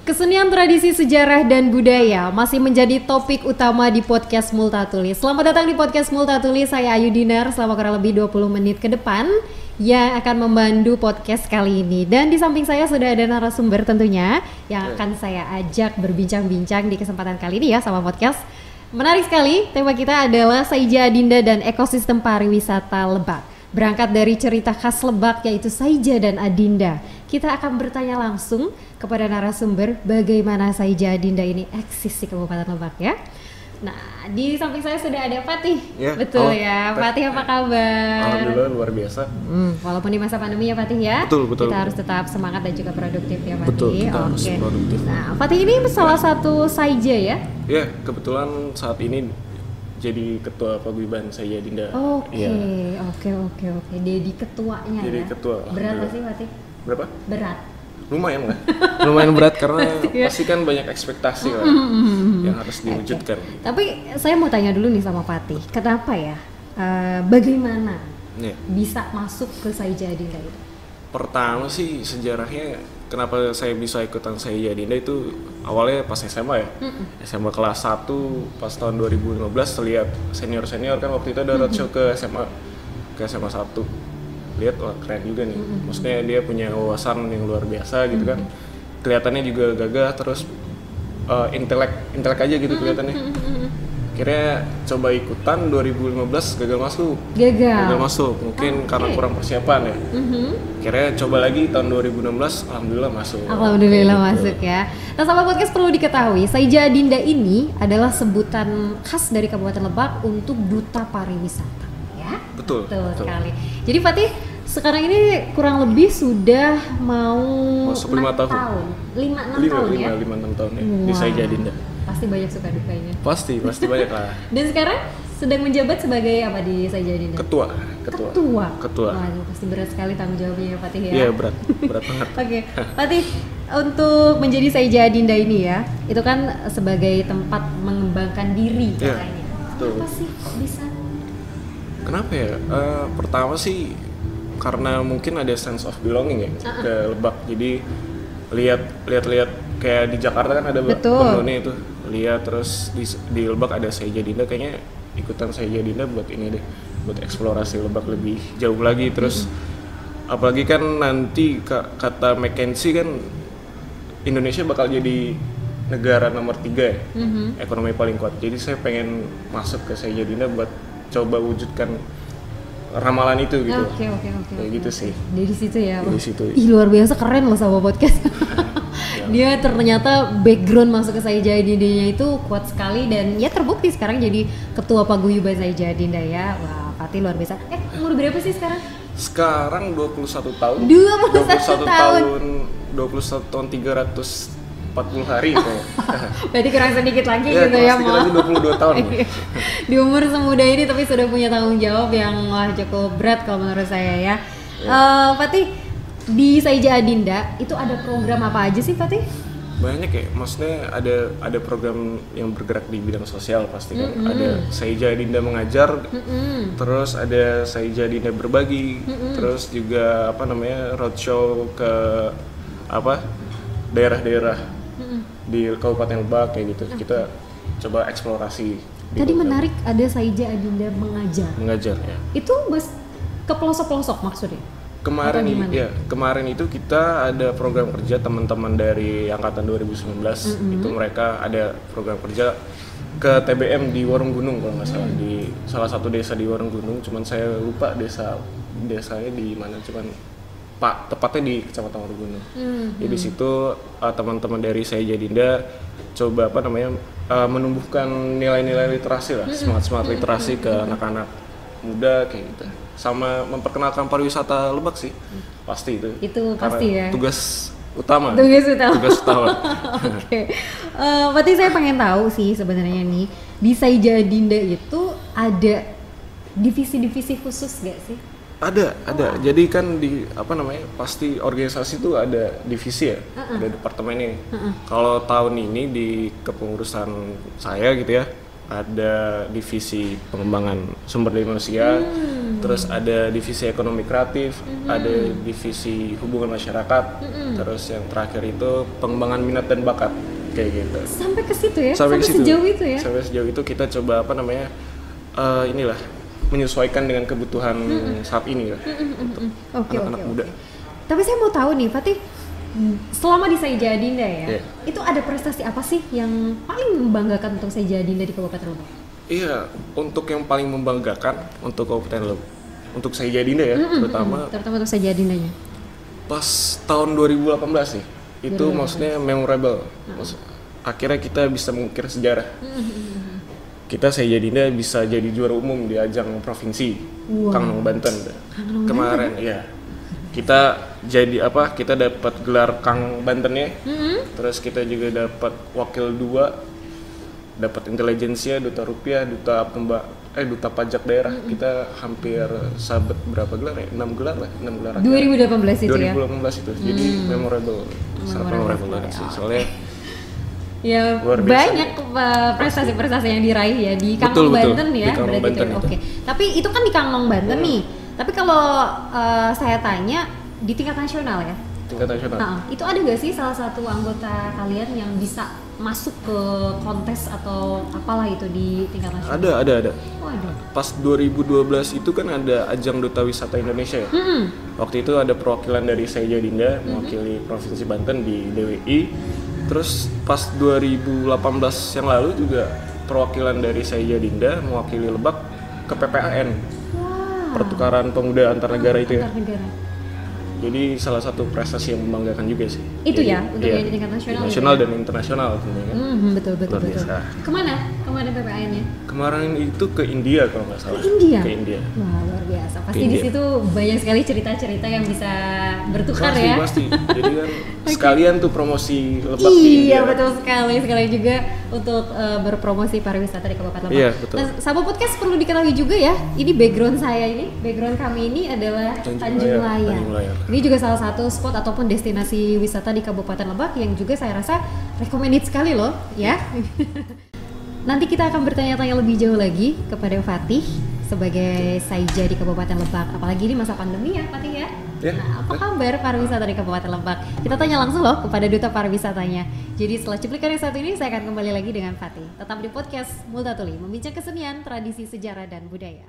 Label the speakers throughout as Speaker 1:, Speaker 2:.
Speaker 1: Kesenian, tradisi, sejarah, dan budaya masih menjadi topik utama di podcast Multatuli. Selamat datang di podcast Multatuli, saya Ayu Dinar selama kurang lebih 20 menit ke depan yang akan memandu podcast kali ini. Dan di samping saya sudah ada narasumber tentunya yang akan saya ajak berbincang-bincang di kesempatan kali ini ya sama podcast. Menarik sekali, tema kita adalah Saija Adinda dan ekosistem pariwisata Lebak. Berangkat dari cerita khas Lebak yaitu Saija dan Adinda, kita akan bertanya langsung kepada narasumber bagaimana Saija Adinda ini eksis di Kabupaten Lebak ya. Nah, di samping saya sudah ada Fatih. Ya, betul ya. Fatih, apa kabar?
Speaker 2: Alhamdulillah luar biasa.
Speaker 1: Walaupun di masa pandemi ya Fatih ya.
Speaker 2: Betul.
Speaker 1: Kita harus tetap semangat dan juga produktif ya Fatih.
Speaker 2: Betul, kita harus produktif.
Speaker 1: Nah, Fatih ini salah satu Saija ya?
Speaker 2: Ya, kebetulan saat ini jadi ketua paguyuban Saija Adinda.
Speaker 1: Oke. Jadi ketuanya
Speaker 2: jadi
Speaker 1: ya.
Speaker 2: Ketua.
Speaker 1: Berat nggak sih Fatih?
Speaker 2: Berapa?
Speaker 1: Berat.
Speaker 2: Lumayan lah. Lumayan berat karena pasti kan banyak ekspektasi lah yang harus diwujudkan.
Speaker 1: Tapi saya mau tanya dulu nih sama Fatih, kenapa ya? Bagaimana bisa masuk ke Saija Adinda itu?
Speaker 2: Pertama sih sejarahnya kenapa saya bisa ikutan Saija Adinda itu awalnya pas SMA ya. SMA kelas 1 pas tahun 2015 lihat senior-senior kan waktu itu ada roadshow ke SMA 1. Lihat wah keren juga nih. Maksudnya dia punya wawasan yang luar biasa gitu kan. Kelihatannya juga gagah terus intelek aja gitu kelihatannya. Akhirnya coba ikutan 2015 gagal masuk. Gagal masuk mungkin karena kurang persiapan ya. Akhirnya coba lagi tahun 2016 alhamdulillah masuk.
Speaker 1: Alhamdulillah masuk ya. Nah, sahabat podcast perlu diketahui, Saija Adinda ini adalah sebutan khas dari Kabupaten Lebak untuk duta pariwisata.
Speaker 2: Betul
Speaker 1: sekali. Jadi Fatih sekarang ini kurang lebih sudah mau
Speaker 2: masuk 5 tahun.
Speaker 1: 5-6 tahun ya?
Speaker 2: 5-6 tahun ya di Saija Adinda.
Speaker 1: Pasti banyak suka dukanya.
Speaker 2: Pasti banyak lah.
Speaker 1: Dan sekarang sedang menjabat sebagai apa di Saija Adinda?
Speaker 2: Ketua.
Speaker 1: Waduh, pasti berat sekali tanggung jawabnya ya Fatih ya?
Speaker 2: Iya berat banget.
Speaker 1: Oke, Fatih untuk menjadi Saija Adinda ini ya, itu kan sebagai tempat mengembangkan diri katanya. Apa sih kok bisa?
Speaker 2: Kenapa ya? Pertama sih karena mungkin ada sense of belonging ya ke Lebak. Jadi lihat kayak di Jakarta kan ada bendone itu. Lihat terus di Lebak ada Saija Adinda, kayaknya ikutan Saija Adinda buat ini deh, buat eksplorasi Lebak lebih jauh lagi. Terus apalagi kan nanti kata McKinsey kan Indonesia bakal jadi negara nomor 3 ya, ekonomi paling kuat. Jadi saya pengen masuk ke Saija Adinda buat coba wujudkan ramalan itu gitu.
Speaker 1: Oke.
Speaker 2: Kayak gitu sih.
Speaker 1: Dari situ ya.
Speaker 2: Dari situ.
Speaker 1: Ih, luar biasa keren loh sama podcast. Dia ternyata background masuk ke Saija Adinda-nya itu kuat sekali dan ya terbukti sekarang jadi ketua paguyuban Saija Adinda ya. Wah, Fatih luar biasa. Umur berapa sih sekarang?
Speaker 2: Sekarang 21 tahun.
Speaker 1: 21 tahun
Speaker 2: 340 hari tuh.
Speaker 1: Berarti kurang sedikit lagi
Speaker 2: ya,
Speaker 1: gitu ya,
Speaker 2: mau. Lagi 22 tahun.
Speaker 1: Di umur semuda ini tapi sudah punya tanggung jawab yang cukup berat kalau menurut saya ya. Fatih, di Saija Adinda itu ada program apa aja sih Fatih?
Speaker 2: Banyak ya, maksudnya ada program yang bergerak di bidang sosial pasti kan. Ada Saija Adinda mengajar, terus ada Saija Adinda berbagi, terus juga roadshow ke daerah-daerah di Kabupaten Lebak kayak gitu. Kita coba eksplorasi.
Speaker 1: Tadi menarik ada Saija Adinda mengajar ya. Itu ke pelosok-pelosok maksudnya? Kemarin itu kita ada program kerja teman-teman dari angkatan 2019. Itu mereka ada program kerja ke TBM di Warung Gunung kalau nggak salah, di salah satu desa di Warung Gunung. Cuman saya lupa desanya di mana, tepatnya di Kecamatan Warung Gunung. Jadi di situ teman-teman dari Saija Adinda coba menumbuhkan nilai-nilai literasi lah, semangat literasi ke anak-anak muda kayak gitu. Sama memperkenalkan pariwisata Lebak sih. Pasti itu. Itu pasti ya.
Speaker 2: Tugas utama.
Speaker 1: Oke. Berarti saya pengen tahu sih sebenarnya nih di Saija Adinda itu ada divisi-divisi khusus gak sih?
Speaker 2: Ada. Jadi kan pasti organisasi itu ada divisi ya, ada departemennya. Kalau tahun ini di kepengurusan saya gitu ya, ada divisi pengembangan sumber daya manusia, terus ada divisi ekonomi kreatif, ada divisi hubungan masyarakat, terus yang terakhir itu pengembangan minat dan bakat kayak gitu.
Speaker 1: Sampai ke situ ya? Sampai sejauh itu ya?
Speaker 2: Sampai sejauh itu kita coba inilah menyesuaikan dengan kebutuhan saat ini lah untuk anak-anak muda.
Speaker 1: Tapi saya mau tahu nih, Fatih, selama di Saija Adinda ya, itu ada prestasi apa sih yang paling membanggakan untuk Saija Adinda di Kabupaten Lebak?
Speaker 2: Iya, untuk yang paling membanggakan untuk Kabupaten Lebak, untuk Saija Adinda ya, terutama
Speaker 1: untuk Saija Adindanya.
Speaker 2: Pas tahun 2018 sih, itu maksudnya memorable. Akhirnya kita bisa mengukir sejarah. Kita Saija Adinda bisa jadi juara umum di ajang provinsi Kangnong Banten kemarin ya. Kita jadi kita dapat gelar Kang Bantennya, terus kita juga dapat wakil 2, dapat intelijensia, duta rupiah, duta pajak daerah. Kita hampir sabet berapa gelar ya? 6 gelar lah, 6 gelar.
Speaker 1: 2018 itu ya?
Speaker 2: 2018 itu, jadi memorable, sangat memorable banget sih, soalnya
Speaker 1: ya banyak prestasi-prestasi yang diraih ya di Kangnong Banten ya,
Speaker 2: berarti Banten itu.
Speaker 1: Oke. Tapi itu kan di Kangnong Banten nih. Tapi kalau saya tanya di tingkat nasional ya.
Speaker 2: Tingkat nasional.
Speaker 1: Nah, itu ada nggak sih salah satu anggota kalian yang bisa masuk ke kontes atau apalah itu di tingkat nasional?
Speaker 2: Ada.
Speaker 1: Oh, ada.
Speaker 2: Pas 2012 itu kan ada ajang Duta Wisata Indonesia ya. Waktu itu ada perwakilan dari Saija Adinda mewakili Provinsi Banten di DWI. Terus pas 2018 yang lalu juga perwakilan dari Saija Adinda mewakili Lebak ke PPAN. Pertukaran pemuda antar negara itu ya. Jadi salah satu prestasi yang membanggakan juga sih.
Speaker 1: Itu ya, untuk yang di tingkat nasional.
Speaker 2: Nasional dan internasional tentunya.
Speaker 1: Betul. Kemana PPAN-nya?
Speaker 2: Kemarin itu ke India kalau nggak salah.
Speaker 1: Ke India. Wah, luar biasa. Pasti di situ banyak sekali cerita-cerita yang bisa bertukar ya.
Speaker 2: Pasti. Jadi kan sekalian tuh promosi Lebak di India.
Speaker 1: Iya, betul sekali juga untuk berpromosi pariwisata di Kabupaten Lebak.
Speaker 2: Iya, betul.
Speaker 1: Nah, sahabat podcast perlu diketahui juga ya, ini background kami ini adalah Tanjung Layar. Ini juga salah satu spot ataupun destinasi wisata di Kabupaten Lebak yang juga saya rasa recommended sekali loh ya. Nanti kita akan bertanya-tanya lebih jauh lagi kepada Fatih sebagai Saija di Kabupaten Lebak. Apalagi di masa pandemi ya Fatih ya. Nah, apa kabar pariwisata di Kabupaten Lebak? Kita tanya langsung loh kepada Duta Pariwisatanya. Jadi setelah cuplikan yang satu ini saya akan kembali lagi dengan Fatih. Tetap di podcast Multatuli, membincang kesenian, tradisi, sejarah, dan budaya.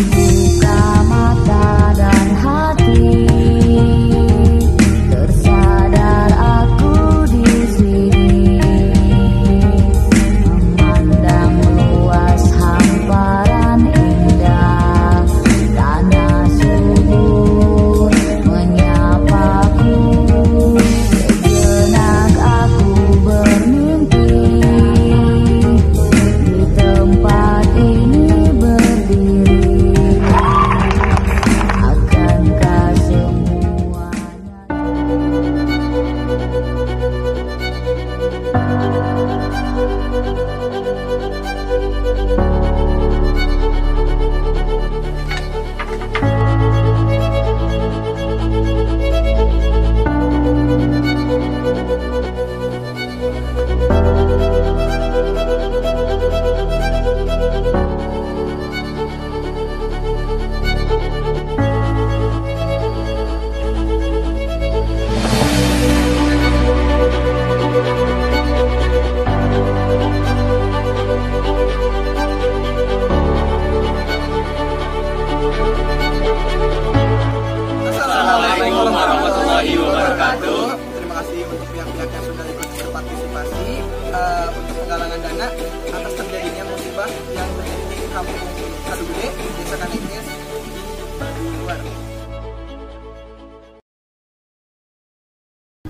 Speaker 3: Buka mata dan hati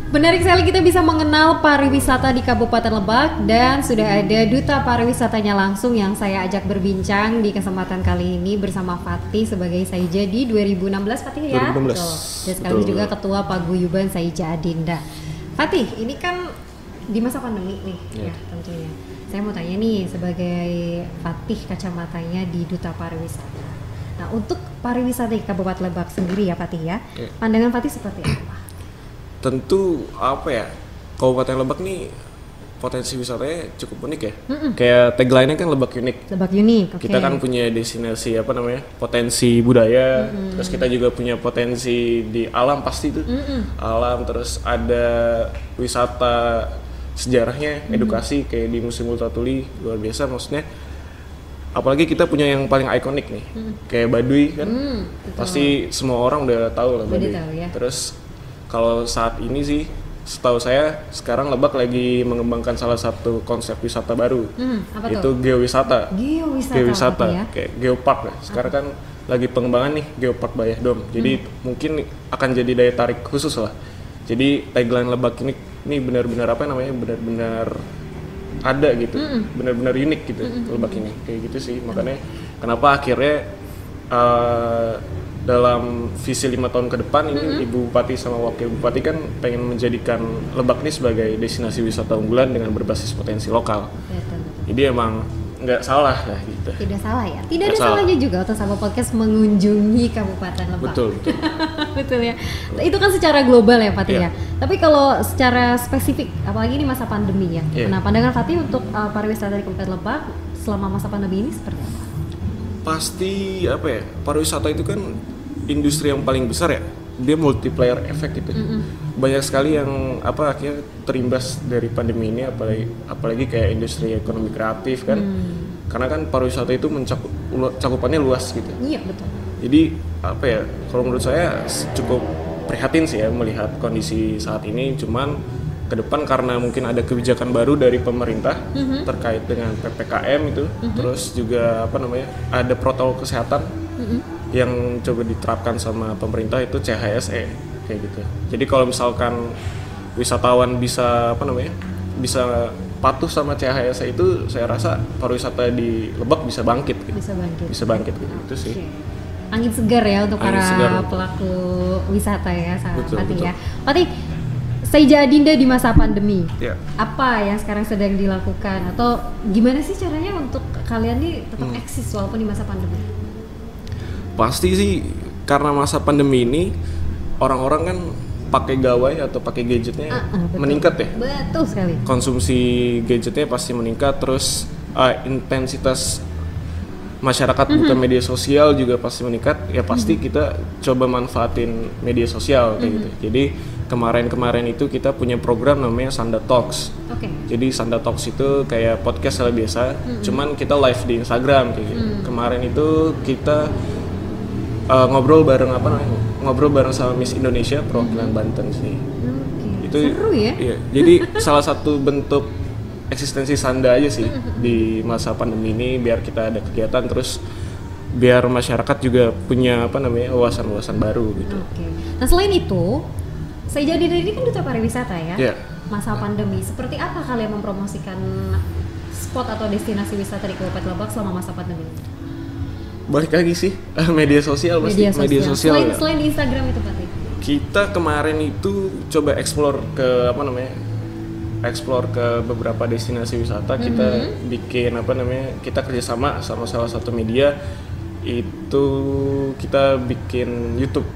Speaker 1: Menarik sekali kita bisa mengenal pariwisata di Kabupaten Lebak dan sudah ada duta pariwisatanya langsung yang saya ajak berbincang di kesempatan kali ini bersama Fatih sebagai Saija di 2016 Fatih ya.
Speaker 2: 2016.
Speaker 1: Dan sekaligus juga Ketua Paguyuban Saija Adinda. Fatih, ini kan di masa pandemi nih ya tentunya. Saya mau tanya nih sebagai Fatih kacamatanya di duta pariwisata. Nah, untuk pariwisata di Kabupaten Lebak sendiri ya Fatih ya. Pandangan Fatih seperti apa?
Speaker 2: Tentu apa ya, Kabupaten Lebak nih potensi wisatanya cukup unik ya. Kayak tagline-nya kan Lebak unik.
Speaker 1: Lebak unik. Okay.
Speaker 2: Kita kan punya destinasi apa namanya, potensi budaya. Terus kita juga punya potensi di alam pasti tuh. Alam, terus ada wisata sejarahnya, edukasi kayak di Museum Multatuli luar biasa maksudnya. Apalagi kita punya yang paling ikonik nih, kayak Baduy kan. Pasti semua orang udah tahu lah Baduy.
Speaker 1: Ya.
Speaker 2: Terus kalau saat ini sih, setahu saya sekarang Lebak lagi mengembangkan salah satu konsep wisata baru, itu geowisata. Geowisata, ya? Kayak geopark ya. Sekarang kan lagi pengembangan nih Geopark Bayah Dom. Jadi mungkin akan jadi daya tarik khusus lah. Jadi tagline Lebak ini benar-benar apa namanya, benar-benar ada gitu, benar-benar unik gitu Lebak ini, kayak gitu sih. Makanya kenapa akhirnya dalam visi 5 tahun ke depan ini Ibu Bupati sama Wakil Bupati kan pengen menjadikan Lebak ini sebagai destinasi wisata unggulan dengan berbasis potensi lokal.
Speaker 1: Betul.
Speaker 2: Jadi emang nggak salah lah gitu.
Speaker 1: Tidak salah ya. Tidak ada salahnya juga untuk sahabat podcast mengunjungi Kabupaten Lebak.
Speaker 2: Betul.
Speaker 1: Betul ya. Itu kan secara global ya Fatih ya. Tapi kalau secara spesifik, apalagi ini masa pandemi ya. Nah, pandangan Fatih untuk pariwisata di Kabupaten Lebak selama masa pandemi ini seperti apa?
Speaker 2: Pasti apa ya? Pariwisata itu kan industri yang paling besar ya, dia multiplier efek gitu. Banyak sekali yang akhirnya terimbas dari pandemi ini, apalagi kayak industri ekonomi kreatif kan. Karena kan pariwisata itu cakupannya luas gitu.
Speaker 1: Iya betul.
Speaker 2: Jadi apa ya, kalau menurut saya cukup prihatin sih ya melihat kondisi saat ini. Cuman ke depan karena mungkin ada kebijakan baru dari pemerintah terkait dengan PPKM itu, terus juga ada protokol kesehatan yang coba diterapkan sama pemerintah itu CHSE kayak gitu. Jadi kalau misalkan wisatawan bisa bisa patuh sama CHSE itu, saya rasa pariwisata di Lebak bisa bangkit gitu. Bisa bangkit gitu. Itu sih.
Speaker 1: Angin segar ya untuk para pelaku wisata ya sahabat Fatih ya. Fatih, Saija Adinda di masa pandemi, apa yang sekarang sedang dilakukan atau gimana sih caranya untuk kalian nih tetap eksis walaupun di masa pandemi?
Speaker 2: Pasti sih karena masa pandemi ini orang-orang kan pakai gawai atau pakai gadgetnya meningkat ya.
Speaker 1: Betul sekali.
Speaker 2: Konsumsi gadgetnya pasti meningkat, terus intensitas masyarakat buka media sosial juga pasti meningkat. Ya pasti kita coba manfaatin media sosial kayak gitu. Jadi kemarin itu kita punya program namanya Sanda Talks. Jadi Sanda Talks itu kayak podcast lah biasa, cuman kita live di Instagram kayak gitu. Kemarin itu kita ngobrol bareng sama Miss Indonesia perwakilan Banten sih. Itu
Speaker 1: seru ya?
Speaker 2: Iya. Jadi salah satu bentuk eksistensi Sanda aja sih di masa pandemi ini, biar kita ada kegiatan, terus biar masyarakat juga punya wawasan-wawasan baru gitu.
Speaker 1: Nah selain itu, Saija Adinda ini kan duta pariwisata ya. Masa pandemi, seperti apa kalian mempromosikan spot atau destinasi wisata di Kabupaten Lebak selama masa pandemi?
Speaker 2: Balik lagi sih media sosial.
Speaker 1: Selain di Instagram itu Pak.
Speaker 2: Kita kemarin itu coba explore ke explore ke beberapa destinasi wisata. Kita bikin kita kerjasama sama salah satu media, itu kita bikin YouTube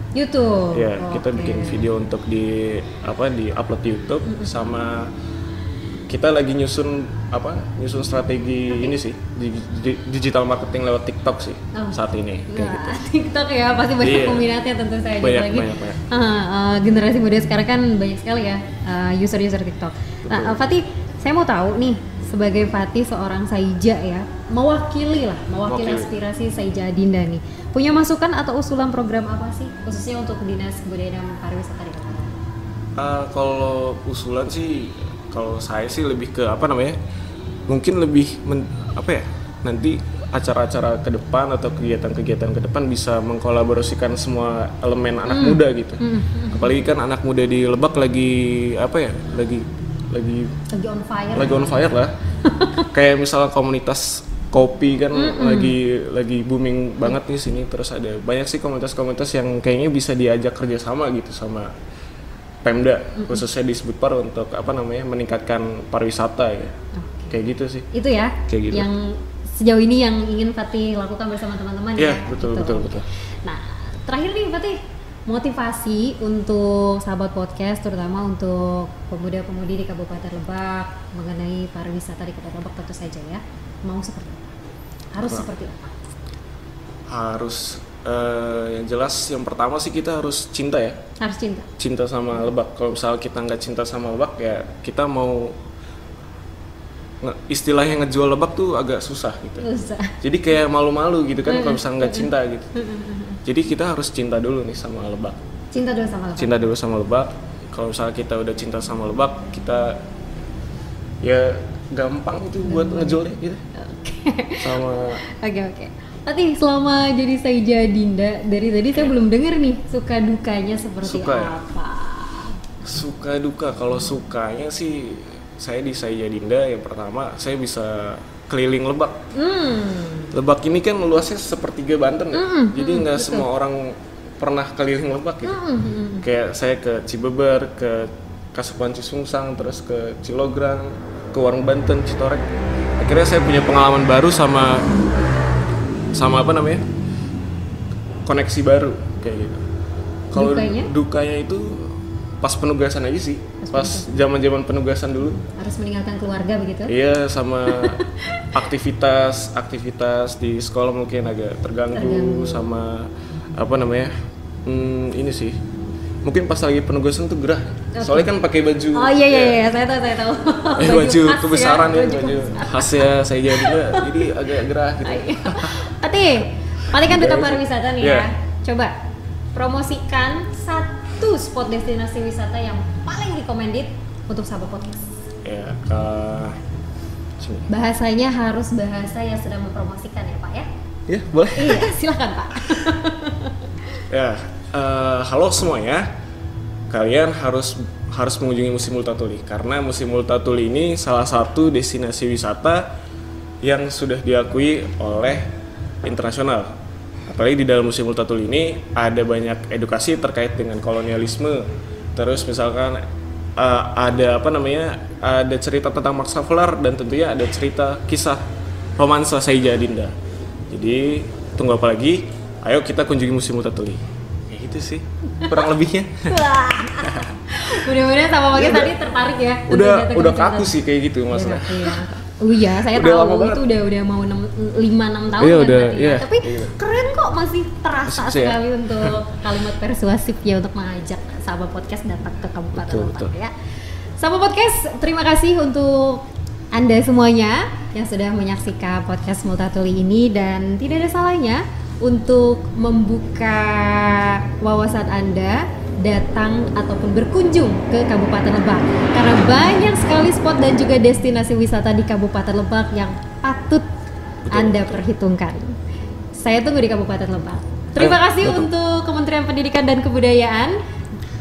Speaker 2: ya. Kita bikin video untuk di upload di YouTube. Sama kita lagi nyusun strategi ini sih, digital marketing lewat TikTok sih saat ini. Kayak gitu.
Speaker 1: TikTok ya, pasti banyak peminatnya tentu saja. Banyak. Generasi muda sekarang kan banyak sekali ya user TikTok. Nah, Fatih, saya mau tahu nih, sebagai Fatih seorang Saija ya, mewakili aspirasi Saija Adinda nih, punya masukan atau usulan program apa sih khususnya untuk Dinas Kebudayaan dan Pariwisata di Kota?
Speaker 2: Kalau usulan sih, kalau saya sih lebih ke mungkin lebih nanti acara-acara ke depan atau kegiatan-kegiatan ke depan bisa mengkolaborasikan semua elemen anak muda gitu. Apalagi kan anak muda di Lebak lagi on fire lah. Kayak misalnya komunitas kopi kan lagi booming banget nih sini. Terus ada banyak sih komunitas-komunitas yang kayaknya bisa diajak kerjasama gitu sama Pemda, khususnya di Sebudpar untuk meningkatkan pariwisata ya. Kayak gitu sih.
Speaker 1: Itu ya.
Speaker 2: Kayak gitu.
Speaker 1: Yang sejauh ini yang ingin Fatih lakukan bersama teman-teman ya.
Speaker 2: Betul.
Speaker 1: Nah, terakhir nih Fatih, motivasi untuk sahabat podcast, terutama untuk pemuda-pemudi di Kabupaten Lebak mengenai pariwisata di Kota Lebak tentu saja ya. Mau seperti apa? Harus seperti apa?
Speaker 2: Yang jelas yang pertama sih kita harus cinta ya.
Speaker 1: Harus cinta
Speaker 2: sama Lebak. Kalau misalnya kita nggak cinta sama Lebak ya, kita mau istilahnya ngejual Lebak tuh agak susah gitu. Jadi kayak malu-malu gitu kan kalau misalnya nggak cinta gitu. Jadi kita harus cinta dulu nih sama Lebak. Cinta dulu sama Lebak. Kalau misalnya kita udah cinta sama Lebak, kita ya gampang itu buat ngejualnya gitu.
Speaker 1: Oke. Tapi selama jadi Saija Adinda, dari tadi saya belum dengar nih suka dukanya seperti apa?
Speaker 2: Suka duka, kalau sukanya sih saya di Saija Adinda yang pertama saya bisa keliling Lebak. Lebak ini kan luasnya sepertiga Banten ya. Jadi nggak semua orang pernah keliling Lebak gitu. Kayak saya ke Cibeber, ke Kasepuan Cisungsang, terus ke Cilograng, ke Warung Banten, Citorek. Akhirnya saya punya pengalaman baru sama koneksi baru kayak gitu. Kalau dukanya itu pas penugasan aja sih. Pas zaman penugasan dulu.
Speaker 1: Harus meninggalkan keluarga begitu?
Speaker 2: Iya, sama aktivitas di sekolah mungkin agak terganggu. Sama ini sih. Mungkin pas lagi penugasan tuh gerah. Soalnya kan pakai baju.
Speaker 1: Oh iya, saya tahu.
Speaker 2: Baju kebesaran ya, baju khasnya saya jadi agak gerah gitu.
Speaker 1: Fatih kan duta pariwisata nih ya. Coba promosikan satu spot destinasi wisata yang paling recommended untuk sahabat podcast.
Speaker 2: Ya,
Speaker 1: bahasanya harus bahasa yang sedang mempromosikan ya Pak ya?
Speaker 2: Ya, boleh.
Speaker 1: Iya, silakan Pak.
Speaker 2: Ya, halo semuanya. Kalian harus mengunjungi Musim Multatuli karena Musim Multatuli ini salah satu destinasi wisata yang sudah diakui oleh internasional. Apalagi di dalam Musim Multatuli ini ada banyak edukasi terkait dengan kolonialisme. Terus misalkan ada cerita tentang Max Havelaar dan tentunya ada cerita kisah romansa Saija Adinda. Jadi tunggu apa lagi? Ayo kita kunjungi Musim Multatuli. Kayak gitu sih kurang lebihnya.
Speaker 1: Mudah-mudahan sama Magis tadi tertarik ya.
Speaker 2: Udah kaku sih kayak gitu maksudnya.
Speaker 1: Oh iya, saya tahu itu udah mau 5-6 tahun kan. Tapi keren kok, masih terasa sekali untuk kalimat persuasif ya untuk mengajak sahabat podcast datang ke Kabupaten Lebak ya. Sahabat podcast, terima kasih untuk Anda semuanya yang sudah menyaksikan podcast Multatuli ini, dan tidak ada salahnya untuk membuka wawasan Anda datang ataupun berkunjung ke Kabupaten Lebak karena banyak sekali spot dan juga destinasi wisata di Kabupaten Lebak yang patut Anda perhitungkan. Saya tunggu di Kabupaten Lebak. Terima kasih untuk Kementerian Pendidikan dan Kebudayaan,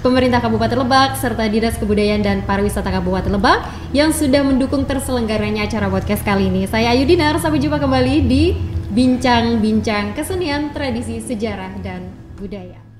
Speaker 1: Pemerintah Kabupaten Lebak, serta Dinas Kebudayaan dan Pariwisata Kabupaten Lebak yang sudah mendukung terselenggaranya acara podcast kali ini. Saya Ayu Dinar, sampai jumpa kembali di Bincang-Bincang Kesenian, Tradisi, Sejarah, dan Budaya.